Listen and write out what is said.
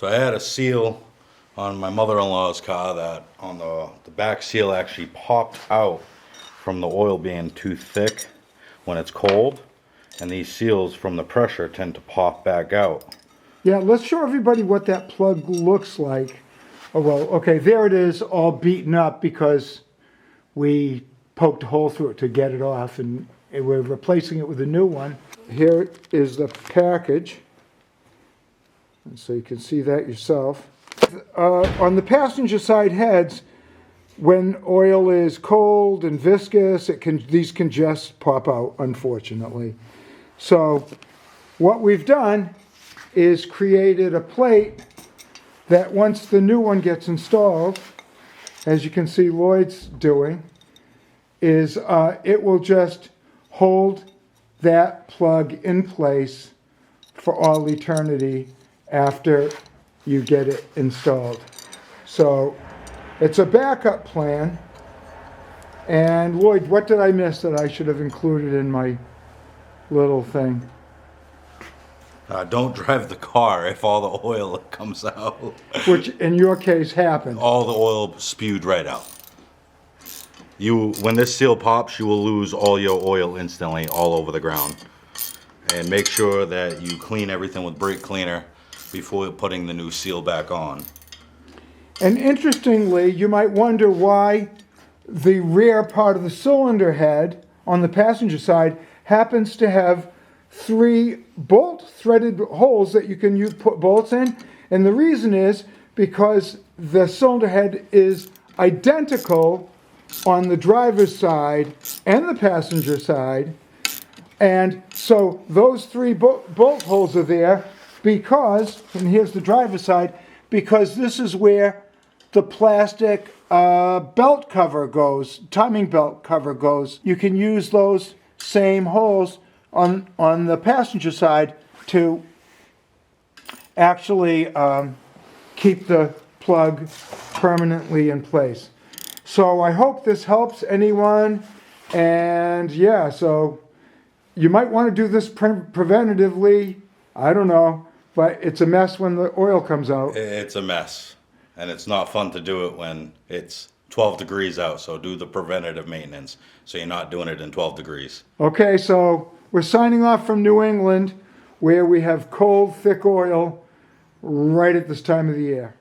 So I had a seal on my mother-in-law's car that on the back seal actually popped out from the oil being too thick when it's cold, and these seals from the pressure tend to pop back out. Yeah, let's show everybody what that plug looks like. Oh, well, okay, there it is, all beaten up because we poked a hole through it to get it off, and we're replacing it with a new one. Here is the package, and so you can see that yourself. On the passenger side heads, when oil is cold and viscous, these can just pop out, unfortunately. So what we've done is created a plate that once the new one gets installed, as you can see Lloyd's doing, is it will just hold that plug in place for all eternity after you get it installed. So it's a backup plan. And Lloyd, what did I miss that I should have included in my little thing? Don't drive the car if all the oil comes out. Which in your case happened. All the oil spewed right out. When this seal pops, you will lose all your oil instantly all over the ground. And make sure that you clean everything with brake cleaner before putting the new seal back on. And interestingly, you might wonder why the rear part of the cylinder head on the passenger side happens to have 3 bolt threaded holes that you can put bolts in. And the reason is because the cylinder head is identical on the driver's side and the passenger side. And so those 3 bolt holes are there because, and here's the driver's side, because this is where the plastic belt cover goes, timing belt cover goes. You can use those same holes on the passenger side to actually keep the plug permanently in place. So I hope this helps anyone, and yeah, so you might want to do this preventatively, I don't know, but it's a mess when the oil comes out. It's a mess, and it's not fun to do it when it's 12 degrees out, so do the preventative maintenance so you're not doing it in 12 degrees. Okay, so we're signing off from New England, where we have cold, thick oil right at this time of the year.